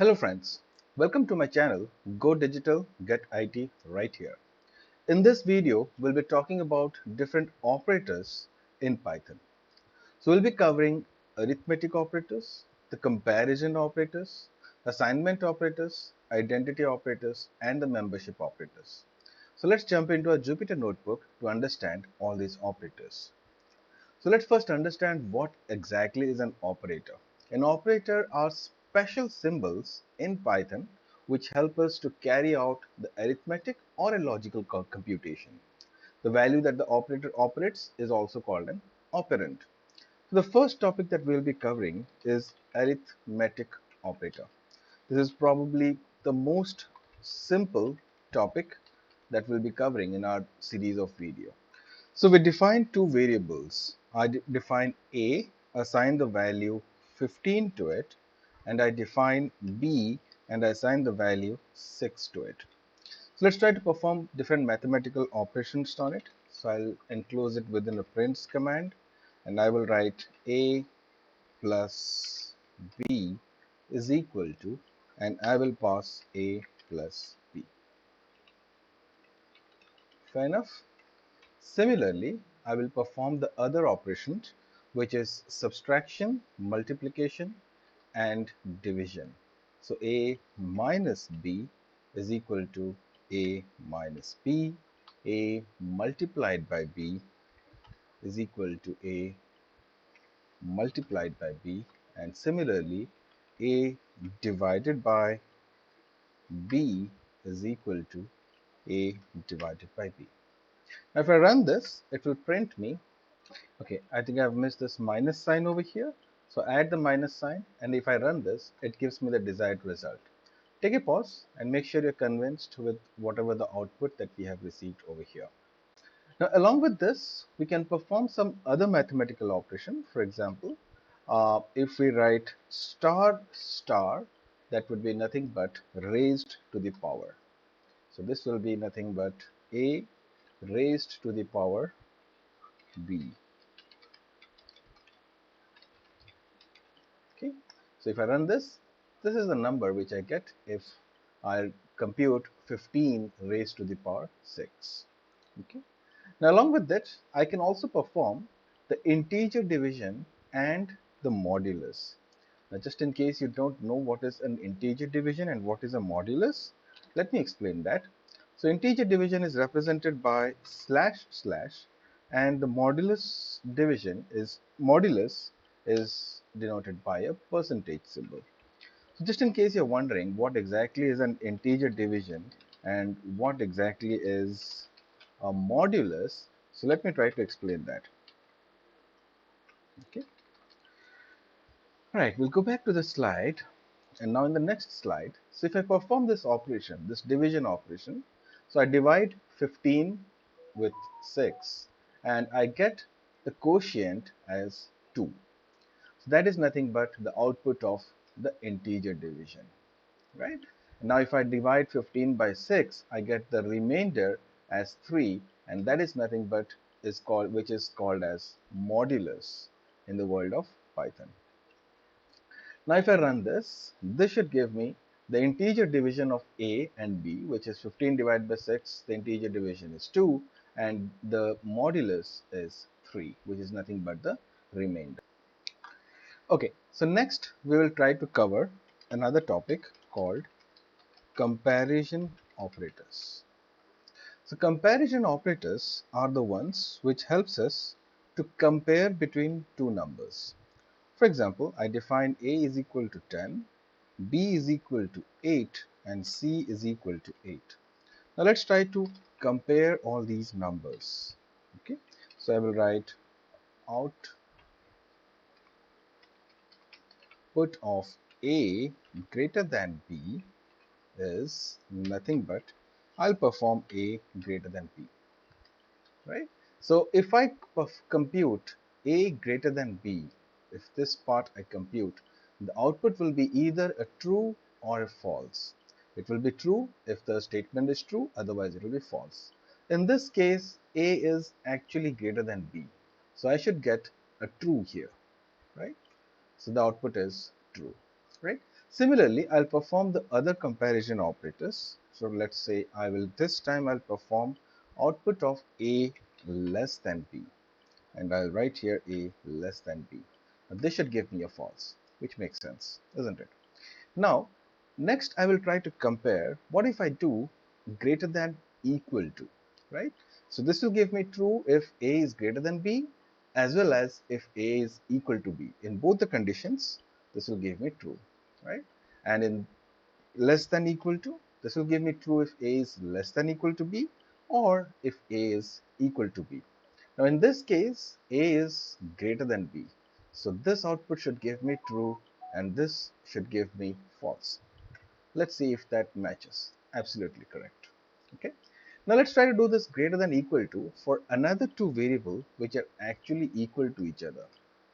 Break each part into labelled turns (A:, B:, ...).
A: Hello friends, welcome to my channel Go Digital Get IT right here. In this video, we'll be talking about different operators in Python. So we'll be covering arithmetic operators, the comparison operators, assignment operators, identity operators, and the membership operators. So let's jump into a Jupyter notebook to understand all these operators. So let's first understand what exactly is an operator. An operator are special symbols in Python which help us to carry out the arithmetic or a logical computation. The value that the operator operates is also called an operand. So the first topic that we'll be covering is arithmetic operator. This is probably the most simple topic that we'll be covering in our series of video. So we define two variables. I define A, assign the value 15 to it, and I define B and I assign the value 6 to it. So let's try to perform different mathematical operations on it. So I'll enclose it within a prints command and I will write A plus B is equal to, and I will pass A plus B. Fair enough? Similarly, I will perform the other operations, which is subtraction, multiplication, and division. So A minus B is equal to A minus B. A multiplied by B is equal to A multiplied by B. And similarly, A divided by B is equal to A divided by B. Now, if I run this, it will print me. Okay, I think I've missed this minus sign over here. So add the minus sign, and if I run this, it gives me the desired result. Take a pause and make sure you're convinced with whatever the output that we have received over here. Now, along with this, we can perform some other mathematical operation. For example, if we write star star, that would be nothing but raised to the power. So this will be nothing but A raised to the power B. Okay, so if I run this, this is the number which I get if I compute 15 raised to the power 6. Okay, now along with that, I can also perform the integer division and the modulus. Now, just in case you don't know what is an integer division and what is a modulus, let me explain that. So integer division is represented by slash slash, and the modulus is denoted by a percentage symbol. So just in case you're wondering what exactly is an integer division and what exactly is a modulus, so let me try to explain that. Okay. All right, we'll go back to the slide. And now in the next slide, so if I perform this operation, this division operation, so I divide 15 with 6 and I get the quotient as 2. So that is nothing but the output of the integer division, right? Now if I divide 15 by 6, I get the remainder as 3, and that is nothing but which is called as modulus in the world of Python. Now if I run this, this should give me the integer division of A and B, which is 15 divided by 6, the integer division is 2, and the modulus is 3, which is nothing but the remainder. Okay, so next we will try to cover another topic called comparison operators. So comparison operators are the ones which helps us to compare between two numbers. For example, I define A is equal to 10, B is equal to 8, and C is equal to 8. Now let's try to compare all these numbers. Okay, so I will write output of A greater than B is nothing but I'll perform A greater than B, right? So if I compute A greater than B, if this part I compute, the output will be either a true or a false. It will be true if the statement is true, otherwise it will be false. In this case, A is actually greater than B. So I should get a true here, right? So the output is true, right? Similarly, I'll perform the other comparison operators. So let's say this time I'll perform output of A less than B, and I'll write here A less than B. Now, this should give me a false, which makes sense, isn't it? Now, next I will try to compare what if I do greater than equal to, right? So this will give me true if A is greater than B, as well as if A is equal to B. In both the conditions, this will give me true, right? And in less than equal to, this will give me true if A is less than equal to B, or if A is equal to B. Now in this case, A is greater than B. So this output should give me true, and this should give me false. Let's see if that matches. Absolutely correct. Okay. Now let's try to do this greater than equal to for another two variables which are actually equal to each other.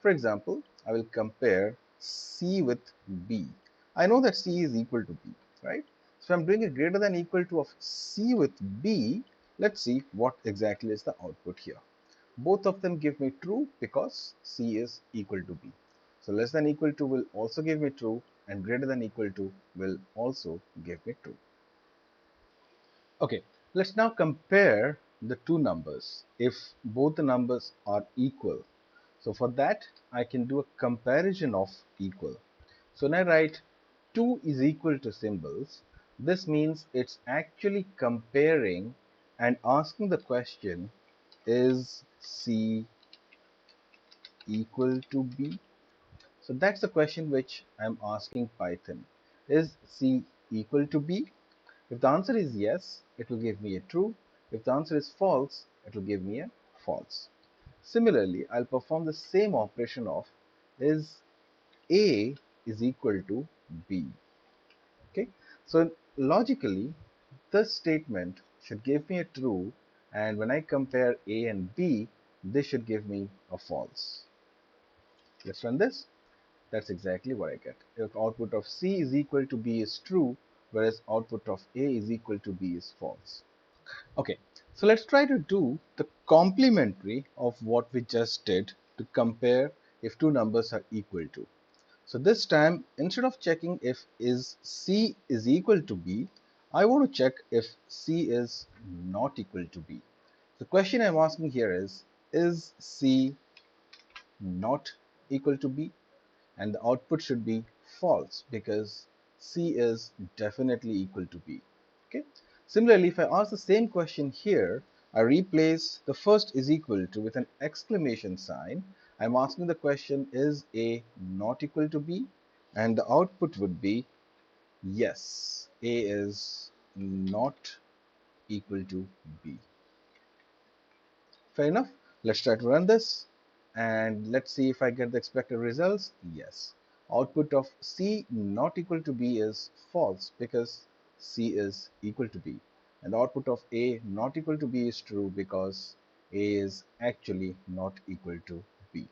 A: For example, I will compare C with B. I know that C is equal to B, right? So I'm doing a greater than equal to of C with B. Let's see what exactly is the output here. Both of them give me true because C is equal to B. So less than equal to will also give me true, and greater than equal to will also give me true. Okay, let's now compare the two numbers if both the numbers are equal. So for that, I can do a comparison of equal. So when I write 2 is equal to symbols, this means it's actually comparing and asking the question, is C equal to B? So that's the question which I'm asking Python. Is C equal to B? If the answer is yes, it will give me a true. If the answer is false, it will give me a false. Similarly, I'll perform the same operation of is A is equal to B. Okay, so logically, this statement should give me a true, and when I compare A and B, this should give me a false. Let's run this. That's exactly what I get. If output of C is equal to B is true, whereas output of A is equal to B is false. Okay, so let's try to do the complementary of what we just did to compare if two numbers are equal to. So this time, instead of checking if is C is equal to B, I want to check if C is not equal to B. The question I'm asking here is C not equal to B? And the output should be false because C is definitely equal to B. Okay. Similarly, if I ask the same question here, I replace the first is equal to with an exclamation sign. I'm asking the question, is A not equal to B? And the output would be yes, A is not equal to B. Fair enough. Let's try to run this and let's see if I get the expected results. Yes. Output of C not equal to B is false because C is equal to B. And the output of A not equal to B is true because A is actually not equal to B.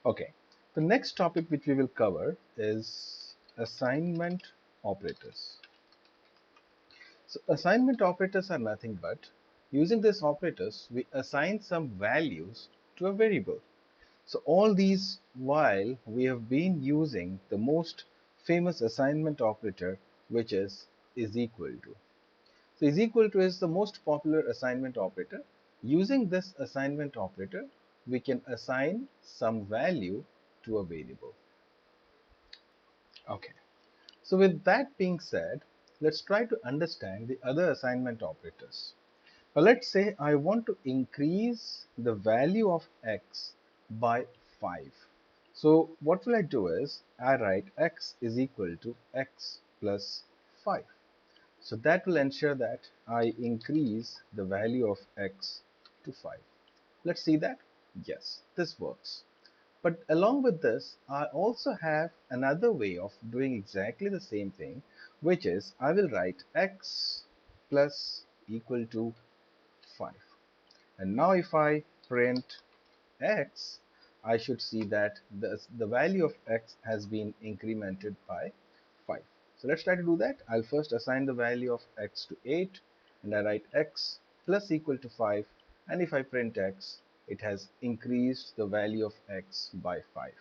A: Okay. The next topic which we will cover is assignment operators. So assignment operators are nothing but using these operators we assign some values to a variable. So all these while we have been using the most famous assignment operator which is equal to. So is equal to is the most popular assignment operator. Using this assignment operator we can assign some value to a variable. Okay. So with that being said, let's try to understand the other assignment operators. Let's say I want to increase the value of x by 5. So what will I do is I write x is equal to x plus 5. So that will ensure that I increase the value of x to 5. Let's see that. Yes, this works. But along with this, I also have another way of doing exactly the same thing, which is I will write x plus equal to 5. And now if I print x, I should see that the value of x has been incremented by 5. So let's try to do that. I'll first assign the value of x to 8 and I write x plus equal to 5, and if I print x, it has increased the value of x by 5.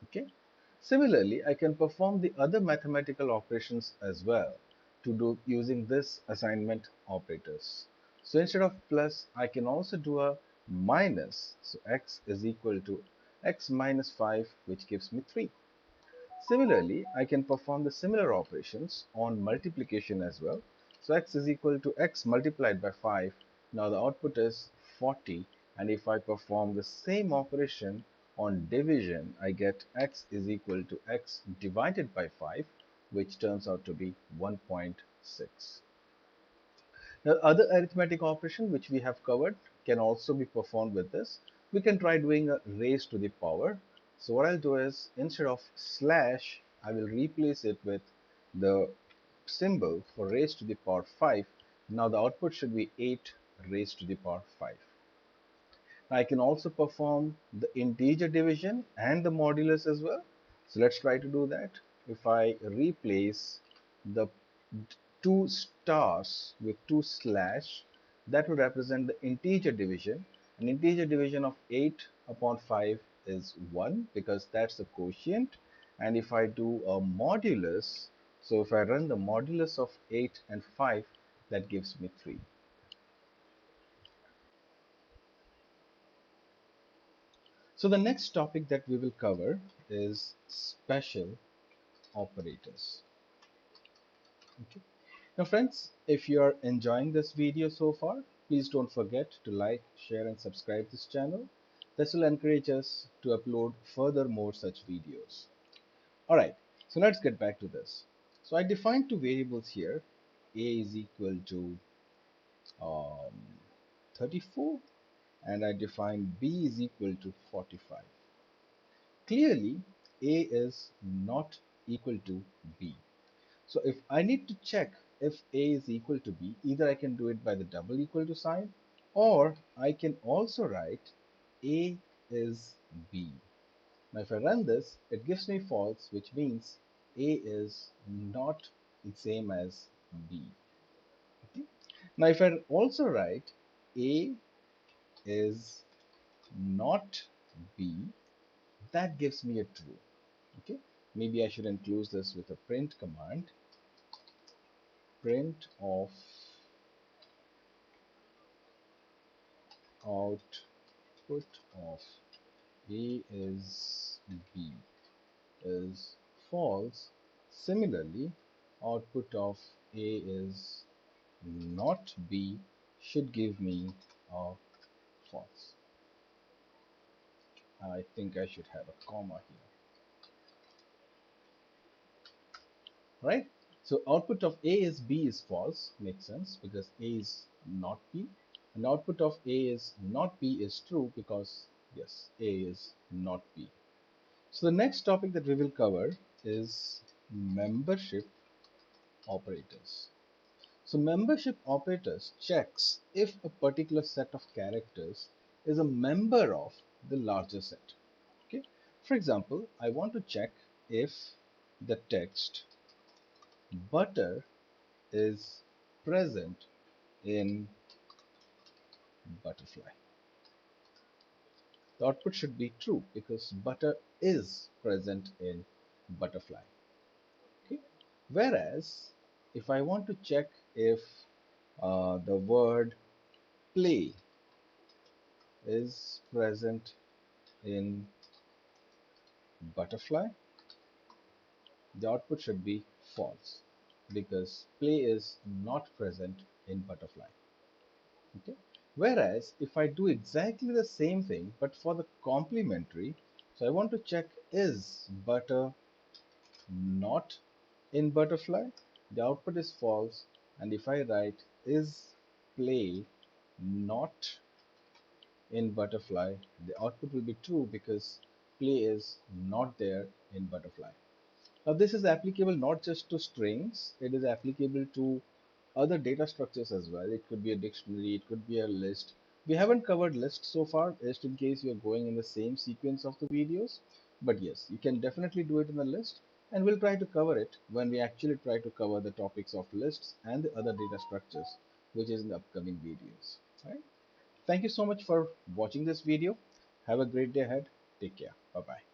A: Okay. Similarly, I can perform the other mathematical operations as well to do using this assignment operators. So instead of plus, I can also do a minus. So x is equal to x minus 5, which gives me 3. Similarly, I can perform the similar operations on multiplication as well. So x is equal to x multiplied by 5. Now the output is 40, and if I perform the same operation on division, I get x is equal to x divided by 5, which turns out to be 1.6. Now, other arithmetic operation which we have covered can also be performed with this. We can try doing a raise to the power. So what I'll do is, instead of slash, I will replace it with the symbol for raised to the power 5. Now the output should be 8 raised to the power 5. I can also perform the integer division and the modulus as well. So let's try to do that. If I replace the two stars with two slash, that would represent the integer division. An integer division of 8 upon 5 is 1 because that's the quotient. And if I do a modulus, so if I run the modulus of 8 and 5, that gives me 3. So the next topic that we will cover is special operators. Okay. Now friends, if you are enjoying this video so far, please don't forget to like, share and subscribe this channel. This will encourage us to upload further more such videos. Alright, so let's get back to this. So I defined two variables here. A is equal to um, 34 and I defined B is equal to 45. Clearly, A is not equal to B. So if I need to check if A is equal to B, either I can do it by the double equal to sign, or I can also write A is B. Now if I run this, it gives me false, which means A is not the same as B. Okay? Now if I also write A is not B, that gives me a true. Okay, maybe I should include this with a print command. Print of output of A is B is false. Similarly, output of A is not B should give me a false. I think I should have a comma here. Right? So output of A is B is false, makes sense because A is not B, and output of A is not B is true because yes, A is not B. So the next topic that we will cover is membership operators. So membership operators checks if a particular set of characters is a member of the larger set. Okay. For example, I want to check if the text butter is present in butterfly. The output should be true because butter is present in butterfly. Okay? Whereas if I want to check if the word play is present in butterfly, the output should be false because play is not present in butterfly. Okay. Whereas if I do exactly the same thing but for the complementary, so I want to check is butter not in butterfly, the output is false, and if I write is play not in butterfly, the output will be true because play is not there in butterfly. Now this is applicable not just to strings, it is applicable to other data structures as well. It could be a dictionary, it could be a list. We haven't covered lists so far, just in case you're going in the same sequence of the videos. But yes, you can definitely do it in the list, and we'll try to cover it when we actually try to cover the topics of lists and the other data structures, which is in the upcoming videos. Right? Thank you so much for watching this video. Have a great day ahead. Take care. Bye bye.